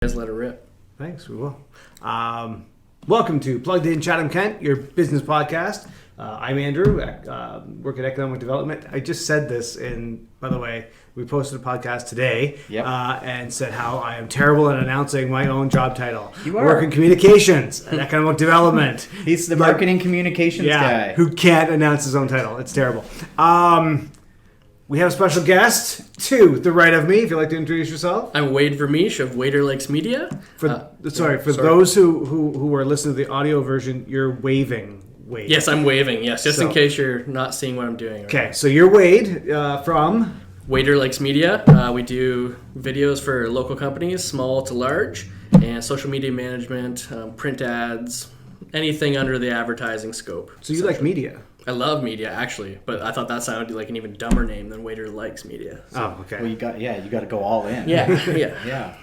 Guys, let it rip. Thanks, we will. Welcome to Plugged In Chatham-Kent, your business podcast. I'm Andrew, work at Economic Development. I just said this, and by the way, we posted a podcast today and said how I am terrible at announcing my own job title. You are. I work in communications at Economic Development. He's the marketing communications guy. Who can't announce his own title. It's terrible. We have a special guest to the right of me. If you'd like to introduce yourself. I'm Wade Vermeesh of Waiter Likes Media. For those who are listening to the audio version, you're waving. Wade. Yes, I'm waving. Yes, just in case you're not seeing what I'm doing. Okay, so you're Wade from Waiter Likes Media. We do videos for local companies, small to large, and social media management, print ads, anything under the advertising scope. So you like media? I love media, actually, but I thought that sounded like an even dumber name than Waiter Likes Media. So. Oh, okay. Well, you got to go all in. Yeah.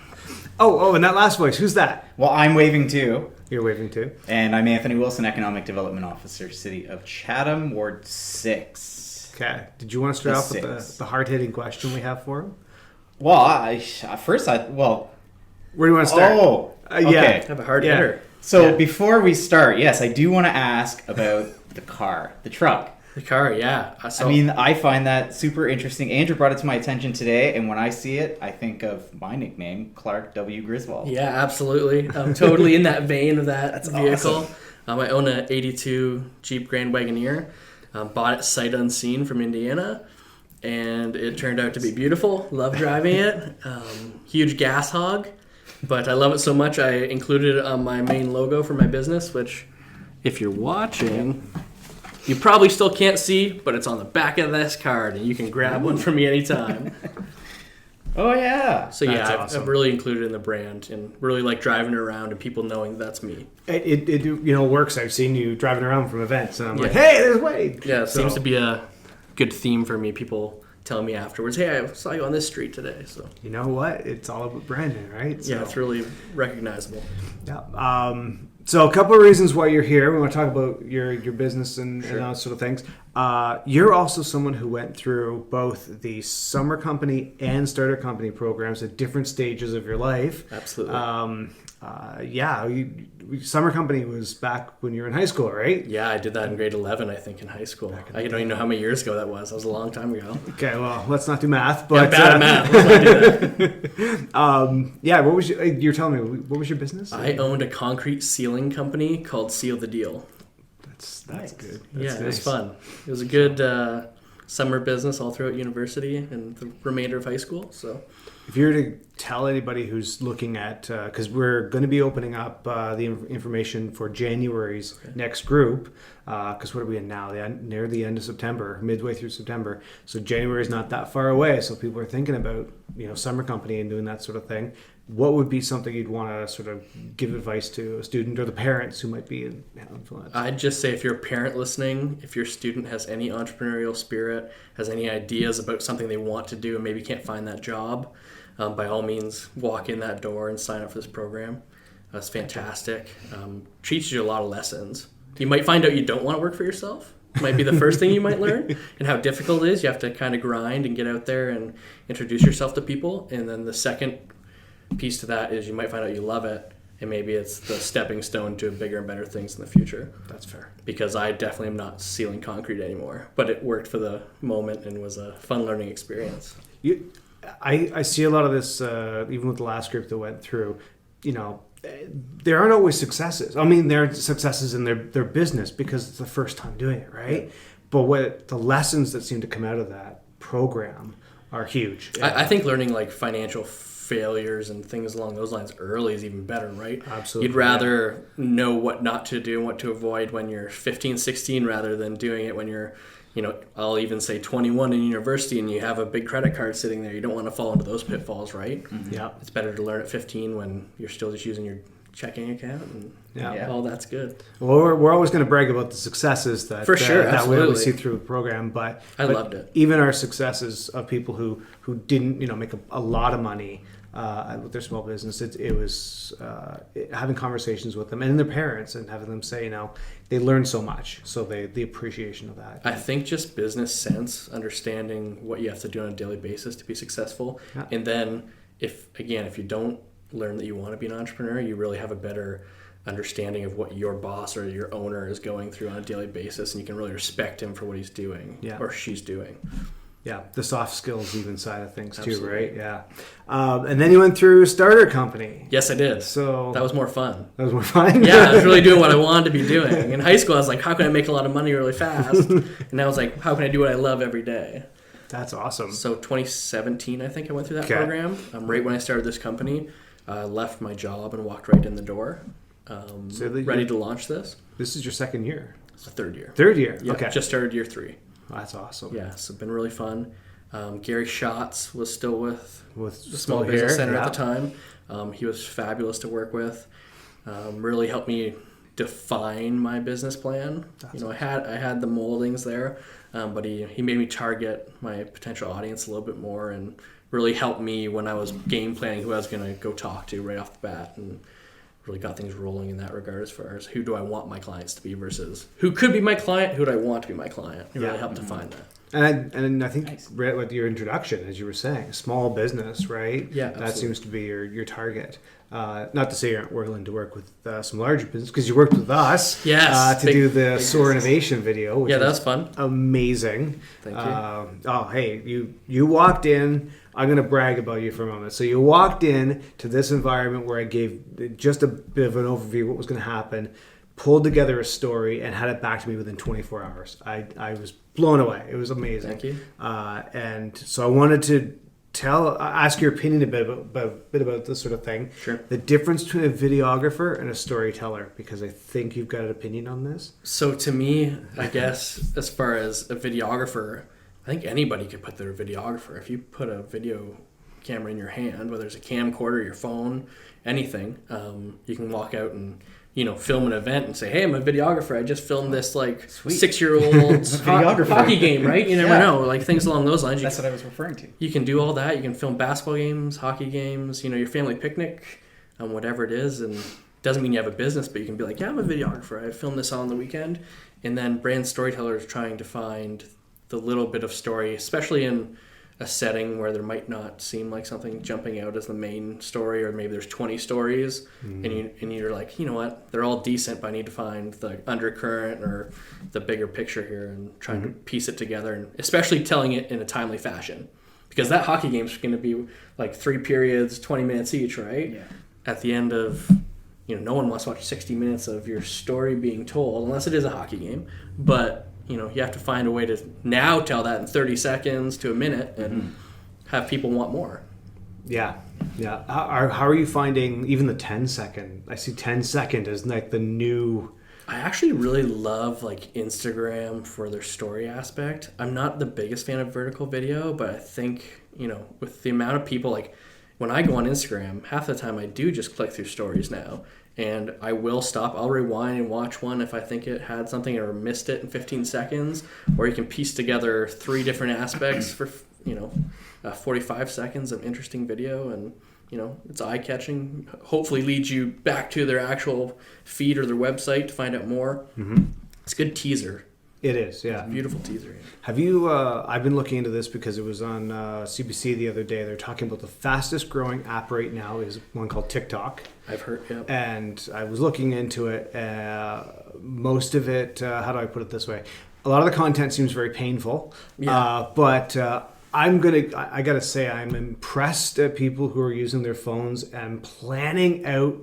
Oh, and that last voice, who's that? Well, I'm waving too. You're waving too. And I'm Anthony Wilson, Economic Development Officer, City of Chatham, Ward 6. Okay. Did you want to start off with the hard-hitting question we have for him? Well, where do you want to start? Oh, okay. Yeah. Have a hard hitter. So before we start, yes, I do want to ask about the car, the truck. The car, yeah. I find that super interesting. Andrew brought it to my attention today, and when I see it, I think of my nickname, Clark W. Griswold. Yeah, absolutely. I'm totally in that vein of that vehicle. Awesome. I own an 82 Jeep Grand Wagoneer. Bought it sight unseen from Indiana, and it turned out to be beautiful. Love driving it. Huge gas hog, but I love it so much I included it on my main logo for my business, which, if you're watching, you probably still can't see, but it's on the back of this card, and you can grab one from me anytime. Oh, yeah. So That's yeah, awesome. I've really included it in the brand and really like driving it around and people knowing that's me. It works. I've seen you driving around from events, and I'm like, hey, there's Wade. Yeah, it seems to be a good theme for me. People tell me afterwards, hey, I saw you on this street today. So you know what? It's all about branding, right? Yeah, it's really recognizable. Yeah. So a couple of reasons why you're here. We want to talk about your business and those sort of things. You're also someone who went through both the summer company and starter company programs at different stages of your life. Absolutely. Summer company was back when you were in high school, right? Yeah, I did that in grade 11, I think, in high school. I don't even know how many years ago that was. That was a long time ago. Okay, well, let's not do math. But, bad at math. Let's not do that. What was you're telling me? What was your business? I owned a concrete sealing company called Seal the Deal. That's Nice. good. It was fun. It was a good summer business all throughout university and the remainder of high school. So, if you were to tell anybody who's looking at, because we're going to be opening up the information for January's next group, because what are we in now? Near the end of September, midway through September. So January is not that far away. So people are thinking about summer company and doing that sort of thing. What would be something you'd want to sort of give advice to a student or the parents who might be influenced? I'd just say if you're a parent listening, if your student has any entrepreneurial spirit, has any ideas about something they want to do and maybe can't find that job, by all means, walk in that door and sign up for this program. It's fantastic. Teaches you a lot of lessons. You might find out you don't want to work for yourself. Might be the first thing you might learn, and how difficult it is. You have to kind of grind and get out there and introduce yourself to people. And then the second piece to that is you might find out you love it, and maybe it's the stepping stone to bigger and better things in the future. That's fair. Because I definitely am not sealing concrete anymore, but it worked for the moment and was a fun learning experience. I see a lot of this, even with the last group that went through, there aren't always successes. I mean, there are successes in their business because it's the first time doing it, right? Yeah. But the lessons that seem to come out of that program are huge. I think learning like financial failures and things along those lines early is even better, right? Absolutely. You'd rather know what not to do and what to avoid when you're 15, 16 rather than doing it when you're, I'll even say 21 in university and you have a big credit card sitting there. You don't want to fall into those pitfalls, right? Mm-hmm. Yeah. It's better to learn at 15 when you're still just using your checking account and all that's good. Well, we're always going to brag about the successes that for sure, that we see through the program, but I loved it. Even our successes of people who didn't make a lot of money with their small business, it was having conversations with them and their parents and having them say, they learn so much. So the appreciation of that. I think just business sense, understanding what you have to do on a daily basis to be successful. Yeah. And then if you don't learn that you want to be an entrepreneur, you really have a better understanding of what your boss or your owner is going through on a daily basis, and you can really respect him for what he's doing or she's doing. Yeah, the soft skills even side of things too, Absolutely. right? Yeah. And then you went through Starter Company. Yes, I did. So that was more fun. That was more fun? Yeah, I was really doing what I wanted to be doing. In high school, I was like, how can I make a lot of money really fast? And now I was like, how can I do what I love every day? That's awesome. So 2017, I think I went through that program. Right when I started this company, I left my job and walked right in the door, ready to launch this. This is your second year? It's the third year. Third year? Yeah, okay. Just started year 3. That's awesome. Yeah, so it's been really fun. Gary Schatz was still with the Small Small Business Center yeah. at the time. He was fabulous to work with. Really helped me define my business plan. I had the moldings there, but he made me target my potential audience a little bit more and really helped me when I was game planning who I was going to go talk to right off the bat, and really got things rolling in that regard as far as who do I want my clients to be versus who could be my client, who do I want to be my client. It really helped define that. And I think right with your introduction, as you were saying, small business, right? Yeah, that absolutely. seems to be your target. Not to say you aren't willing to work with some larger business, because you worked with us Yes, to do the SOAR Innovation video, which that was fun. Amazing. Thank you. Hey, you walked in. I'm going to brag about you for a moment. So you walked in to this environment where I gave just a bit of an overview of what was going to happen, pulled together a story, and had it back to me within 24 hours. I was blown away. It was amazing. Thank you. And so I wanted to ask your opinion a bit about this sort of thing. Sure. The difference between a videographer and a storyteller, because I think you've got an opinion on this. So to me, I guess as far as a videographer, I think anybody could put their videographer. If you put a video camera in your hand, whether it's a camcorder, your phone, anything, you can walk out and film an event and say, hey, I'm a videographer. I just filmed this 6-year-old's hockey game, right? You never know, like things along those lines. That's what I was referring to. You can do all that. You can film basketball games, hockey games, your family picnic, whatever it is. And it doesn't mean you have a business, but you can be like, yeah, I'm a videographer. I filmed this on the weekend. And then brand storytellers trying to find the little bit of story, especially in a setting where there might not seem like something jumping out as the main story, or maybe there's 20 stories, and you're like, you know what, they're all decent, but I need to find the undercurrent or the bigger picture here, and trying to piece it together, and especially telling it in a timely fashion, because that hockey game's going to be like 3 periods, 20 minutes each, right? Yeah. At the end of, no one wants to watch 60 minutes of your story being told, unless it is a hockey game, but you have to find a way to now tell that in 30 seconds to a minute and have people want more. Yeah. How are you finding even the 10-second? I see 10-second as like the new... I actually really love Instagram for their story aspect. I'm not the biggest fan of vertical video, but I think, with the amount of people, when I go on Instagram, half the time I do just click through stories now. And I will stop. I'll rewind and watch one if I think it had something or missed it in 15 seconds. Or you can piece together 3 different aspects for, 45 seconds of interesting video. And, it's eye-catching. Hopefully leads you back to their actual feed or their website to find out more. Mm-hmm. It's a good teaser. It is, yeah. It's a beautiful teaser. Have you, I've been looking into this because it was on CBC the other day. They're talking about the fastest growing app right now is one called TikTok. I've heard, yeah. And I was looking into it. Most of it, how do I put it this way? A lot of the content seems very painful. Yeah. But I gotta say, I'm impressed at people who are using their phones and planning out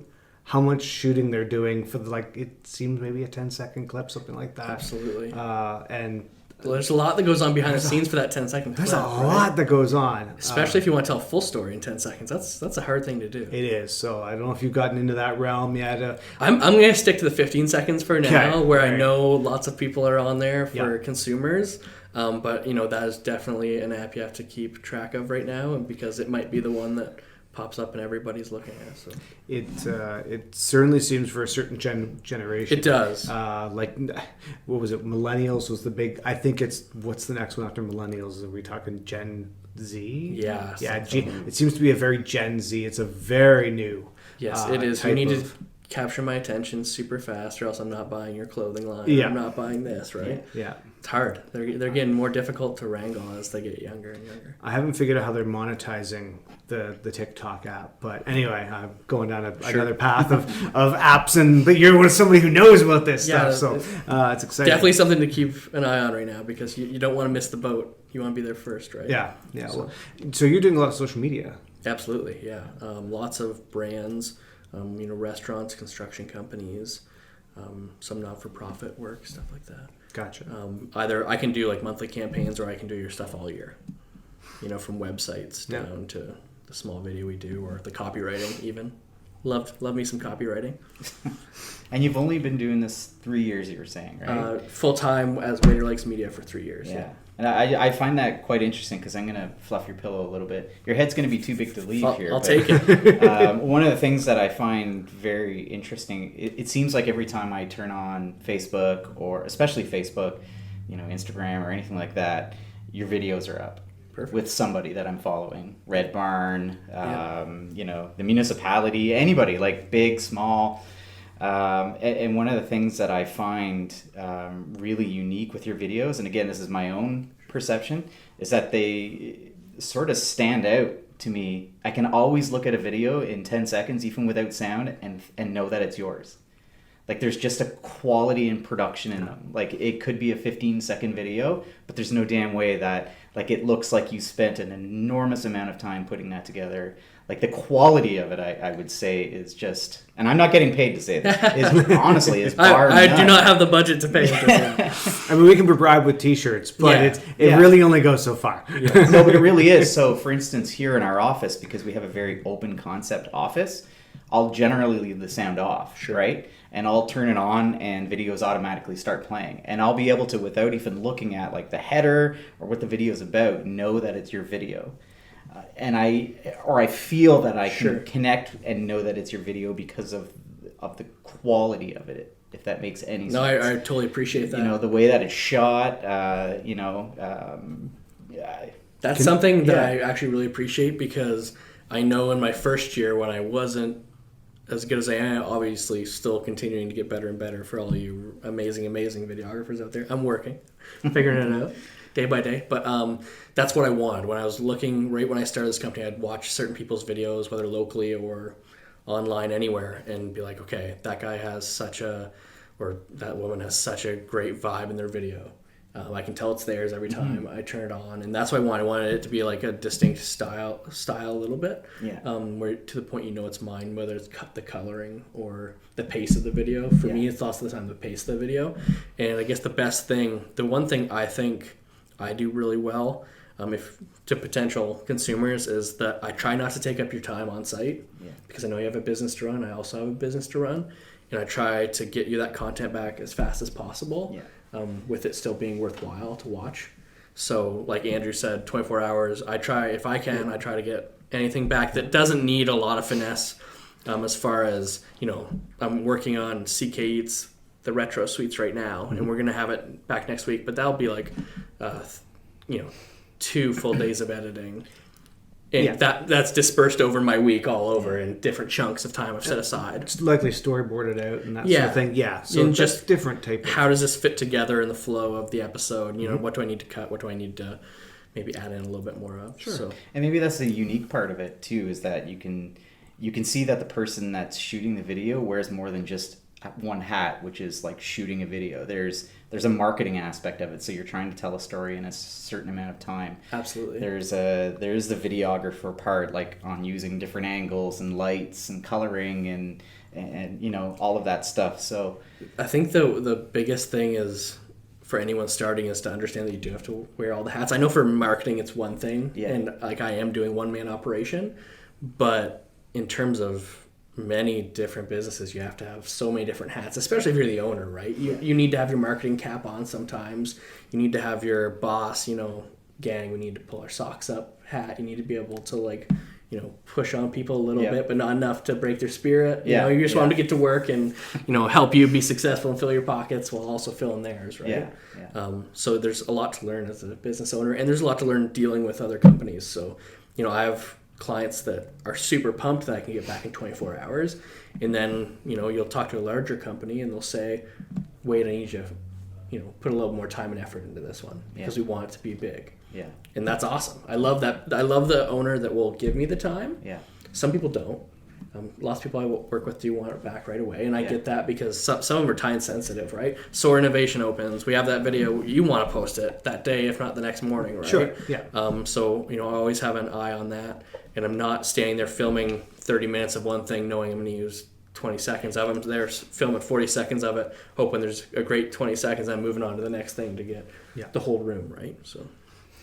how much shooting they're doing for it seems maybe a 10-second clip, something like that. Absolutely. And there's a lot that goes on behind the scenes for that 10-second clip. There's a lot that goes on. Especially if you want to tell a full story in 10 seconds. That's a hard thing to do. It is. So I don't know if you've gotten into that realm yet. I'm going to stick to the 15 seconds for now, where right. I know lots of people are on there for Yeah. consumers. But, that is definitely an app you have to keep track of right now, and because it might be the one that pops up and everybody's looking at. So it certainly seems for a certain generation. it does. What was it? Millennials was the big. I think it's what's the next one after millennials? Are we talking Gen Z? Yeah. It seems to be a very Gen Z. It's a very new. Yes, it is. Type You need of... to capture my attention super fast, or else I'm not buying your clothing line. Yeah. I'm not buying this, right? Yeah. It's hard. They're getting more difficult to wrangle as they get younger and younger. I haven't figured out how they're monetizing the TikTok app, but anyway, I'm going down another path of apps, but you're one of somebody who knows about this stuff, so it's exciting. Definitely something to keep an eye on right now, because you don't want to miss the boat. You want to be there first, right? Yeah. So you're doing a lot of social media. Absolutely, yeah. Lots of brands, restaurants, construction companies, some not-for-profit work, stuff like that. Gotcha. Either I can do like monthly campaigns, or I can do your stuff all year. From websites down to the small video we do, or the copywriting even. Love me some copywriting. And you've only been doing this 3 years, you were saying, right? Full-time as Waiter Lakes Media for 3 years. Yeah. And I find that quite interesting, because I'm going to fluff your pillow a little bit. Your head's going to be too big to leave here. I'll take it. One of the things that I find very interesting, it seems like every time I turn on Facebook, or especially Facebook, Instagram or anything like that, your videos are up. Perfect. With somebody that I'm following. Red Barn, the municipality, anybody, like big, small. And one of the things that I find really unique with your videos, and again, this is my own perception, is that they sort of stand out to me. I can always look at a video in 10 seconds, even without sound, and know that it's yours. Like, there's just a quality in production in them. Like, it could be a 15-second video, but there's no damn way that, like, it looks like you spent an enormous amount of time putting that together. Like, the quality of it, I would say, is just... And I'm not getting paid to say this. Honestly, is bar I none. do not have the budget to pay for this. I mean, we can bribe with T-shirts, but it really only goes so far. Yeah. No, but it really is. So, for instance, here in our office, because we have a very open concept office, I'll generally leave the sound off, right? And I'll turn it on, and videos automatically start playing. And I'll be able to, without even looking at like the header or what the video is about, know that it's your video. And I feel that I can connect and know that it's your video because of the quality of it, if that makes any sense. No, I totally appreciate that. The way that it's shot, That's something that I actually really appreciate, because I know in my first year, when I wasn't as good as I am, obviously still continuing to get better and better for all you amazing videographers out there. I'm working, figuring it out day by day. But that's what I wanted. When I was looking, right when I started this company, I'd watch certain people's videos, whether locally or online, anywhere, and be like, okay, that guy has or that woman has such a great vibe in their video. I can tell it's theirs every time I turn it on, and that's what I wanted. I wanted it to be like a distinct style a little bit, where to the point it's mine, whether it's the coloring or the pace of the video. For me, it's lots of the time the pace of the video, and I guess the one thing I think I do really well, if to potential consumers, is that I try not to take up your time on site, because I know you have a business to run. I also have a business to run, and I try to get you that content back as fast as possible. With it still being worthwhile to watch. So like Andrew said, 24 hours, I try to get anything back that doesn't need a lot of finesse, as far as, I'm working on CK Eats, the retro suites right now, and we're going to have it back next week, but that'll be like, 2 full days of editing. And that's dispersed over my week all over in different chunks of time I've set aside. It's likely storyboarded out and that sort of thing. Yeah, so and just different type of... How does this fit together in the flow of the episode? What do I need to cut? What do I need to maybe add in a little bit more of? Sure. So. And maybe that's the unique part of it too, is that you can see that the person that's shooting the video wears more than just one hat, which is like shooting a video. There's a marketing aspect of it, so you're trying to tell a story in a certain amount of time. Absolutely. There's the videographer part, like on using different angles and lights and coloring and all of that stuff. So I think the biggest thing is, for anyone starting, is to understand that you do have to wear all the hats. I know for marketing it's one thing, and like I am doing one-man operation, but in terms of many different businesses, you have to have so many different hats, especially if you're the owner, right? You need to have your marketing cap on sometimes. You need to have your boss, gang, we need to pull our socks up hat. You need to be able to push on people a little bit, but not enough to break their spirit. You just want them to get to work and, help you be successful and fill your pockets while also filling theirs, right? So there's a lot to learn as a business owner, and there's a lot to learn dealing with other companies. So, clients that are super pumped that I can get back in 24 hours. And then, you'll talk to a larger company and they'll say, wait, I need you to, put a little more time and effort into this one because we want it to be big. Yeah. And that's awesome. I love that. I love the owner that will give me the time. Yeah. Some people don't. Lots of people I work with do want it back right away, and I get that because some of them are time sensitive, right? SOAR Innovation opens. We have that video. You want to post it that day, if not the next morning, right? Sure. Yeah. So I always have an eye on that, and I'm not standing there filming 30 minutes of one thing, knowing I'm going to use 20 seconds of it. I'm there filming 40 seconds of it, hoping there's a great 20 seconds. I'm moving on to the next thing to get the whole room right. So,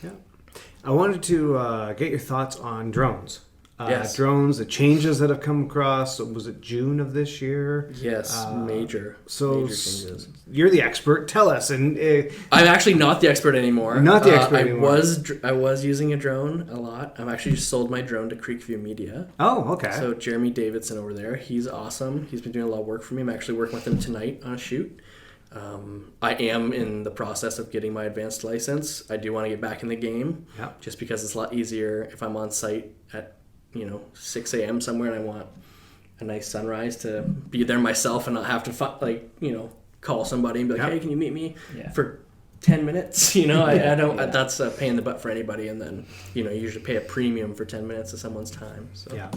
yeah. I wanted to get your thoughts on drones. Yes. Drones, the changes that have come across. Was it June of this year? Yes, major changes. You're the expert. Tell us. And I'm actually not the expert anymore. Not the expert anymore. I was using a drone a lot. I've actually sold my drone to Creekview Media. Oh, okay. So Jeremy Davidson over there, he's awesome. He's been doing a lot of work for me. I'm actually working with him tonight on a shoot. I am in the process of getting my advanced license. I do want to get back in the game, just because it's a lot easier if I'm on site at 6 a.m. somewhere and I want a nice sunrise to be there myself and not have to call somebody and be like, hey, can you meet me for 10 minutes? I don't. That's a pain in the butt for anybody. And then you usually pay a premium for 10 minutes of someone's time. So. Yeah.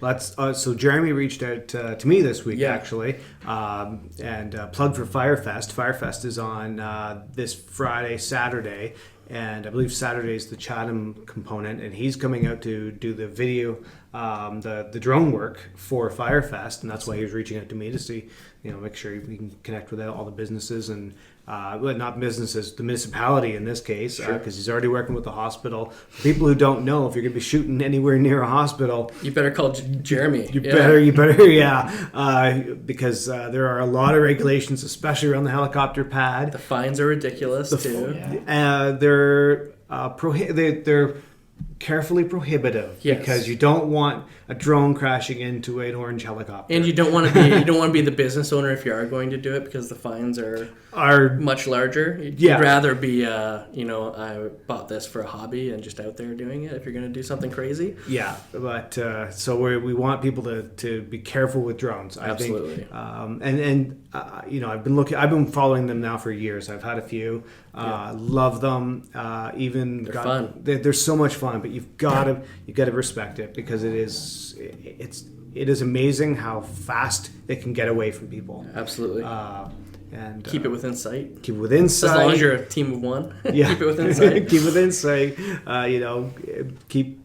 Well, that's so Jeremy reached out to me this week actually, and plug for Firefest. Firefest is on this Friday, Saturday. And I believe Saturday is the Chatham component, and he's coming out to do the video, the drone work for Firefest, and that's why he was reaching out to me to see, make sure we can connect with all the businesses and, well, not businesses, the municipality in this case, because he's already working with the hospital. For people who don't know, if you're going to be shooting anywhere near a hospital, you better call Jeremy. You better, because there are a lot of regulations, especially around the helicopter pad. The fines are ridiculous too. They're carefully prohibitive because you don't want a drone crashing into an orange helicopter, and you don't want to be the business owner if you are going to do it because the fines are much larger. You'd rather be I bought this for a hobby and just out there doing it if you're going to do something crazy. But so we want people to be careful with drones. Absolutely. I've been following them now for years. I've had a few. Love them. They're fun. They're so much fun, but you've got to respect it because it is amazing how fast they can get away from people. Absolutely. And keep it within sight. Keep it within sight. As long as you're a team of one. Yeah. Keep it within sight. Keep it within sight. Keep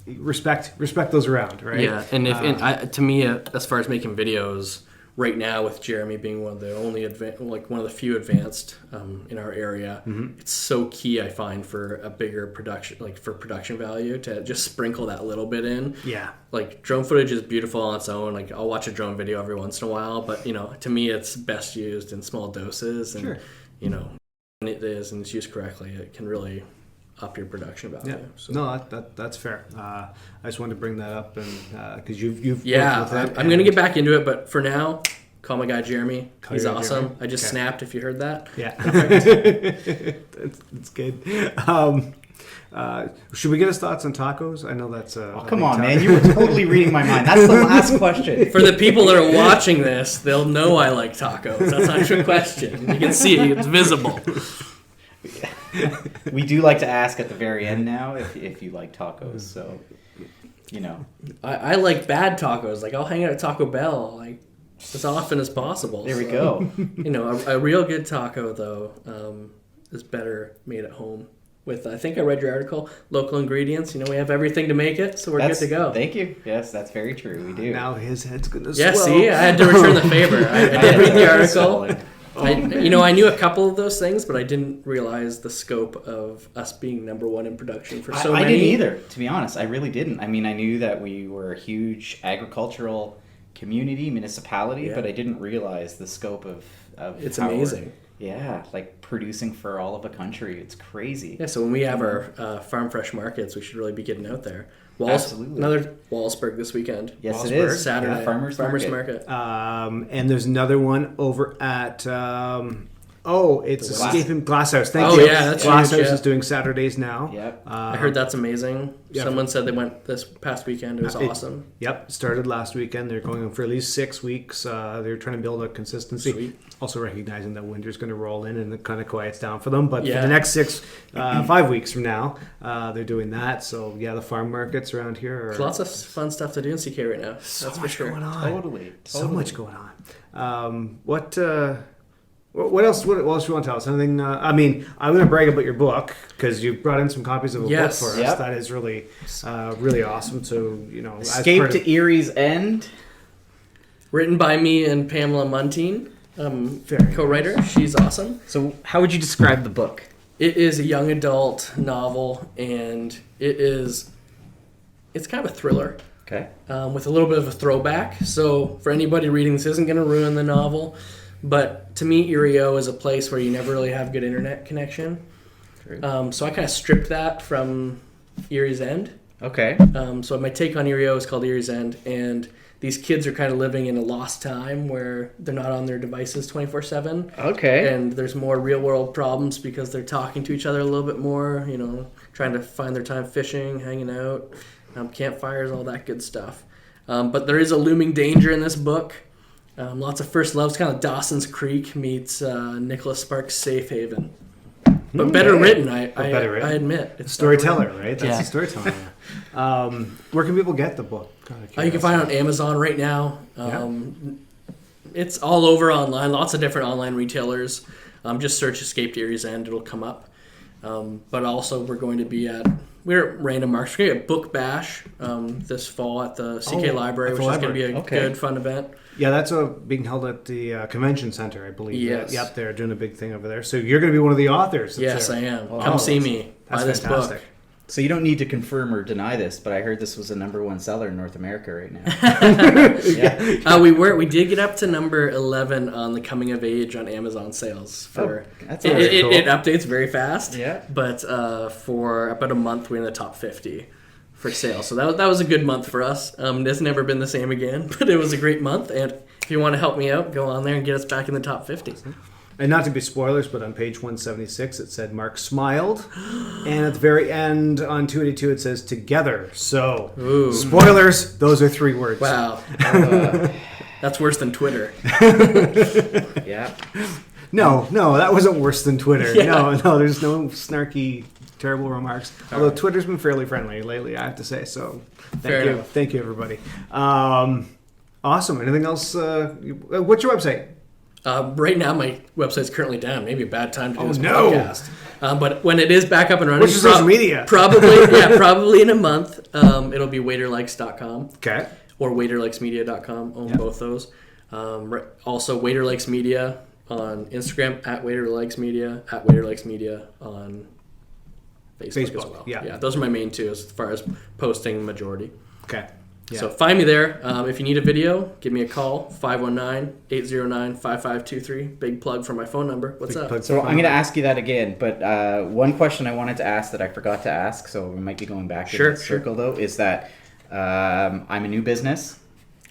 respect those around, right? Yeah, and to me, as far as making videos, right now with Jeremy being one of the only one of the few advanced in our area, it's so key I find for a bigger production, for production value, to just sprinkle that little bit in. Yeah, drone footage is beautiful on its own. I'll watch a drone video every once in a while, but to me it's best used in small doses, and when it is and it's used correctly, it can really up your production value. Yeah. So. No, that's fair. I just wanted to bring that up, and because you've worked with it, I'm going to get back into it, but for now, call my guy Jeremy. He's awesome. Jeremy. I just snapped if you heard that. Yeah, that's good. Should we get his thoughts on tacos? I know that's come on, man! You were totally reading my mind. That's the last question. For the people that are watching this, they'll know I like tacos. That's not a question. You can see it; it's visible. We do like to ask at the very end now if you like tacos, so I like bad tacos. I'll hang out at Taco Bell as often as possible. There we go. A real good taco though is better made at home. With I think I read your article, local ingredients. We have everything to make it, so we're good to go. Thank you. Yes, that's very true. We do. Now his head's gonna swell. Yeah, see, I had to return the favor. I did read the article. I knew a couple of those things, but I didn't realize the scope of us being number one in production for so many. I didn't either, to be honest. I really didn't. I knew that we were a huge agricultural community, municipality, but I didn't realize the scope of it's amazing. Producing for all of a country. It's crazy. Yeah, so when we have our farm fresh markets, we should really be getting out there. Absolutely. Another Wallsburg this weekend. Yes, Wallsburg, it is. Saturday. Yeah, Farmers Market. And there's another one over at Oh, it's Glass- Escaping Glasshouse. Thank Oh, you. yeah, that's Glasshouse huge, yeah. is doing Saturdays now. Yep. I heard that's amazing. yeah, Someone said they went this past weekend. It was awesome. Yep, started last weekend. They're going for at least 6 weeks. They're trying to build a consistency. Sweet. Also recognizing that winter's going to roll in and it kind of quiets down for them. But for Yeah. the next 5 weeks from now, they're doing that. So yeah, the farm markets around here are Lots of fun stuff to do in CK right now. That's for sure. going on. Totally. So much going on. What else? What else do you want to tell us? Anything? I'm going to brag about your book because you brought in some copies of a Yes. book for us. Yep. That is really, really awesome. So as Escape part of- to Erie's End. Written by me and Pamela Muntean, Very co-writer. She's awesome. So, how would you describe the book? It is a young adult novel, and it's kind of a thriller Okay. with a little bit of a throwback. So for anybody reading this, isn't going to ruin the novel. But to me, Erie-O is a place where you never really have good internet connection. True. So I kind of stripped that from Erie's End. Okay. So my take on Erie-O is called Erie's End, and these kids are kind of living in a lost time where they're not on their devices 24/7. Okay. And there's more real world problems because they're talking to each other a little bit more, trying to find their time fishing, hanging out, campfires, all that good stuff. But there is a looming danger in this book. Lots of first loves, kind of Dawson's Creek meets Nicholas Sparks' Safe Haven. But better written, I admit. It's storyteller, right? That's Yeah. the storyteller. Where can people get the book? You can find it on Amazon right now. It's all over online. Lots of different online retailers. Just search Escape to Erie's End. It'll come up. But also we're at Random Marks. We're going to get Book Bash this fall at the CK Library, at the which is going to be a Okay. good, fun event. Yeah, that's being held at the convention center, I believe. Yes. Yep, they're doing a big thing over there. So you're going to be one of the authors. Yes, there. I am. Oh, Come see that's- me. That's Buy this fantastic. book. So you don't need to confirm or deny this, but I heard this was a #1 seller in North America right now. Yeah. We did get up to number 11 on the coming of age on Amazon sales. That's It very cool. updates very fast. Yeah. But for about a month, we're in the top 50 for sales. So that was a good month for us. It's never been the same again, but it was a great month. And if you want to help me out, go on there and get us back in the top 50. And not to be spoilers, but on page 176 it said Mark smiled, and at the very end on 282 it says together. So Ooh. spoilers, those are 3 words. Wow. That's worse than Twitter. Yeah. No, that wasn't worse than Twitter. Yeah. No, there's no snarky, terrible remarks. Although Twitter's been fairly friendly lately, I have to say. So Fair enough. thank you, everybody. Awesome. Anything else? What's your website? Right now, my website's currently down. Maybe a bad time to do this no. podcast. But when it is back up and running, What's your social media? Probably in a month, it'll be waiterlikes.com Okay. or waiterlikesmedia.com. Own both those. Also, Waiter Likes Media on Instagram, at Waiter Likes Media, at Waiter Likes Media on Facebook as well. Yeah. Those are my main two as far as posting majority. Okay. Yeah. So find me there. If you need a video, give me a call, 519-809-5523. Big plug for my phone number. What's up? So I'm going to ask you that again, but one question I wanted to ask that I forgot to ask, so we might be going back in that circle though, is that I'm a new business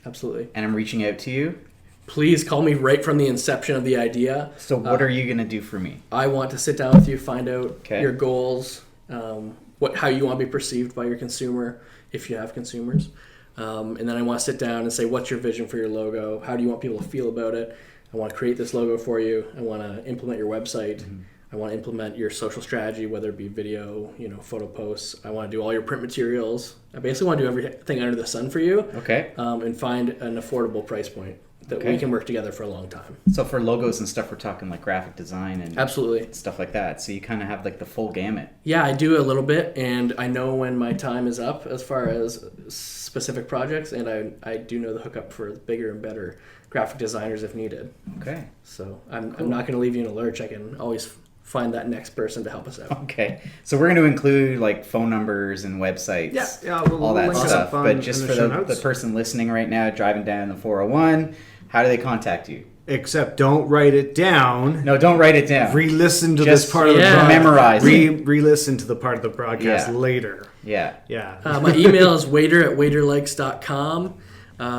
Absolutely. and I'm reaching out to you. Please call me right from the inception of the idea. So what are you going to do for me? I want to sit down with you, find out Okay. your goals, how you want to be perceived by your consumer, if you have consumers. And then I want to sit down and say, what's your vision for your logo? How do you want people to feel about it? I want to create this logo for you. I want to implement your website. Mm-hmm. I want to implement your social strategy, whether it be video, photo posts. I want to do all your print materials. I basically want to do everything under the sun for you. Okay. And find an affordable price point that we can work together for a long time. So for logos and stuff, we're talking like graphic design and Absolutely. stuff like that. So you kind of have like the full gamut. Yeah, I do a little bit, and I know when my time is up as far as specific projects, and I do know the hookup for bigger and better graphic designers if needed. Okay. So I'm not going to leave you in a lurch. I can always find that next person to help us out. Okay. So we're going to include like phone numbers and websites. Yeah, all that link it stuff. up But just in for show the notes. person listening right now, driving down the 401, how do they contact you? Except don't write it down. No, don't write it down. Re-listen to Just this part of the yeah. broadcast. memorize it. Re-listen to the part of the broadcast Yeah. later. Yeah. Yeah. My email is waiter@waiterlikes.com.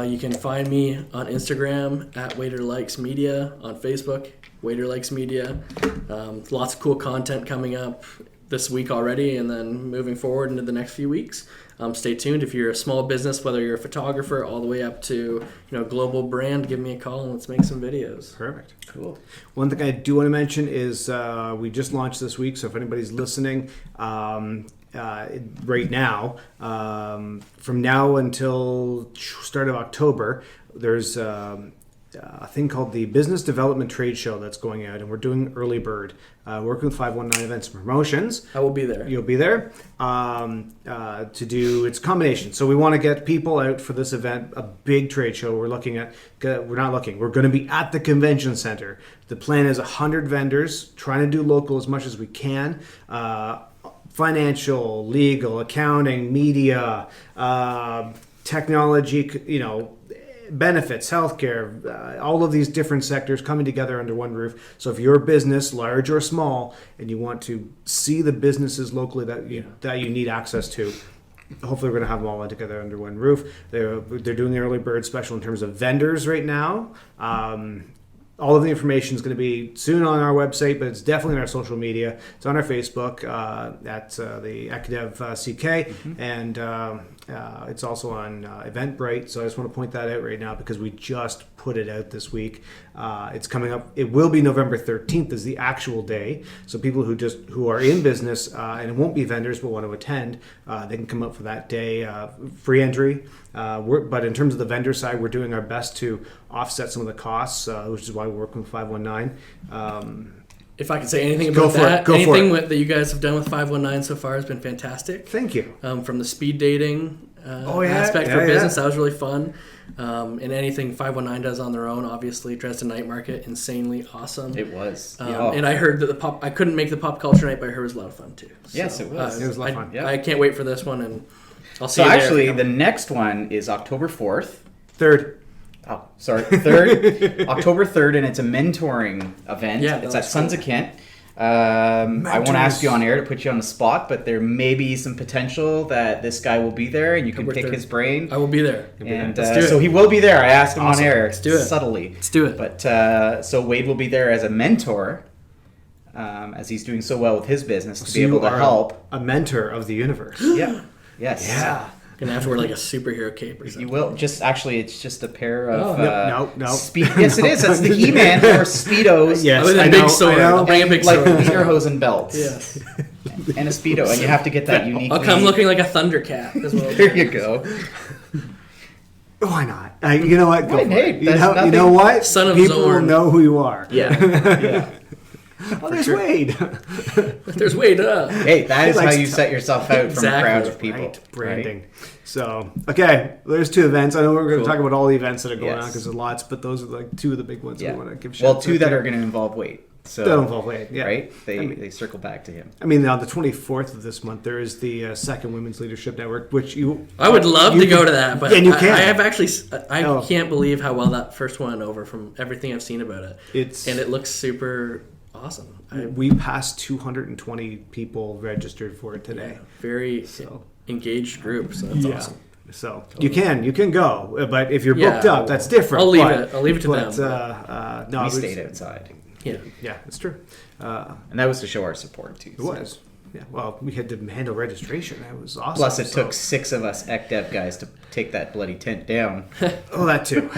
You can find me on Instagram at waiterlikesmedia, on Facebook Waiter Likes Media. Lots of cool content coming up this week already, and then moving forward into the next few weeks. Stay tuned. If you're a small business, whether you're a photographer all the way up to global brand, give me a call and let's make some videos. Perfect. Cool. One thing I do want to mention is we just launched this week, so if anybody's listening right now, from now until start of October, there's a thing called the Business Development Trade Show that's going out, and we're doing early bird, working with 519 Events and Promotions. I will be there. You'll be there to do its combination. So we want to get people out for this event, a big trade show. We're going to be at the convention center. The plan is 100 vendors, trying to do local as much as we can. Financial, legal, accounting, media, technology, benefits, healthcare, all of these different sectors coming together under one roof. So if you're a business, large or small, and you want to see the businesses locally that you need access to, hopefully we're going to have them all together under one roof. They're doing the early bird special in terms of vendors right now. All of the information is going to be soon on our website, but it's definitely on our social media. It's on our Facebook at the Academ CK, and it's also on Eventbrite. So I just want to point that out right now because we just put it out this week. It's coming up. It will be November 13th is the actual day. So people who are in business and it won't be vendors but want to attend, they can come up for that day. Free entry. But in terms of the vendor side, we're doing our best to offset some of the costs, which is why we're working with 519. If I can say anything about that, anything that you guys have done with 519 so far has been fantastic. Thank you. From the speed dating aspect for business, that was really fun. And anything 519 does on their own, obviously, Dresden Night Market, insanely awesome. It was. And I heard that I couldn't make the pop culture night, but I heard it was a lot of fun too. Yes, it was. It was a lot of fun. I can't wait for this one, and I'll see you there. So actually, the next one is October 4th. 3rd. Oh, sorry, 3rd. October 3rd, and it's a mentoring event. Yeah, it's at Sons of Kent. I won't ask you on air to put you on the spot, but there may be some potential that this guy will be there, and you can pick his brain. I will be there. And so he will be there. I asked him on air. Let's do it. Subtly. Let's do it. But so Wade will be there as a mentor, as he's doing so well with his business to be able to help. A mentor of the universe. Yeah. Yes. Yeah. Gonna have to wear like a superhero cape or something. You will. It's just a pair of no. Yes, it is. That's the He-Man or Speedos. Yes, with a big sword. I'll bring a big sword. Like lederhosen belts. Yes. And a Speedo, and you have to get that unique. I'll come looking like a Thundercat as well. There you go. Why not? You know what? Go for it. You know what? Son of People Zorn. will know who you are. Yeah. Oh, there's Wade. There's Wade. Hey, that is how you set yourself out from a crowd of people. Right. Branding. Right? So, okay, there's 2 events. I know we're going to talk about all the events that are going on because there's lots, but those are like 2 of the big ones we want to give shout out to. 2 that are going to involve Wade. So, that involve Wade, yeah. Right? They circle back to him. I mean, on the 24th of this month, there is the Second Women's Leadership Network, which I would love to go to that, but you can. I have actually... I can't believe how well that first one went over from everything I've seen about it. And it looks super awesome. We passed 220 people registered for it today. Yeah, very engaged group, so that's awesome. So you can go, but if you're booked up, that's different. I'll leave it to them. No, we stayed outside. Yeah, it's true. And that was to show our support too. It was. Yeah. Well, we had to handle registration. That was awesome. Plus, it took 6 of us ECDEV guys to take that bloody tent down. Oh, that too.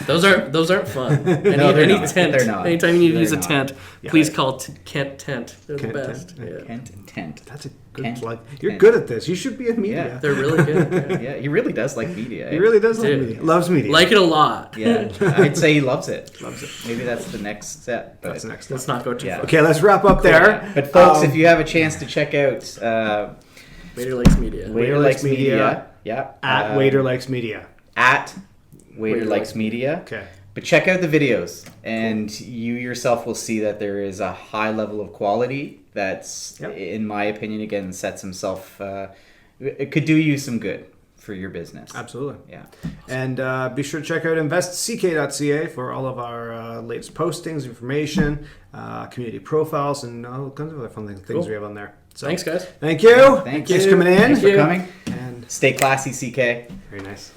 Those aren't fun. They're not. Anytime you need to use a tent, please call Kent Tent. They're the best. Kent and Tent. That's a good plug. You're good at this. You should be in media. Yeah, they're really good. Yeah, he really does like media. He really does like media. Loves media. Like it a lot. Yeah, I'd say he loves it. Maybe that's the next step. That's the next step. Let's not go too far. Okay, let's wrap up there. But folks, if you have a chance to check out Waiter Likes Media. Waiter Likes Media. Yeah. At Waiter Likes Media. At Waiter Likes Media. Okay. But check out the videos, and you yourself will see that there is a high level of quality that's, in my opinion, again, sets himself... it could do you some good for your business. Absolutely. Yeah. And be sure to check out investck.ca for all of our latest postings, information, community profiles, and all kinds of other fun things we have on there. So, thanks, guys. Thank you. Thanks for coming in. Thanks for coming. And stay classy, CK. Very nice.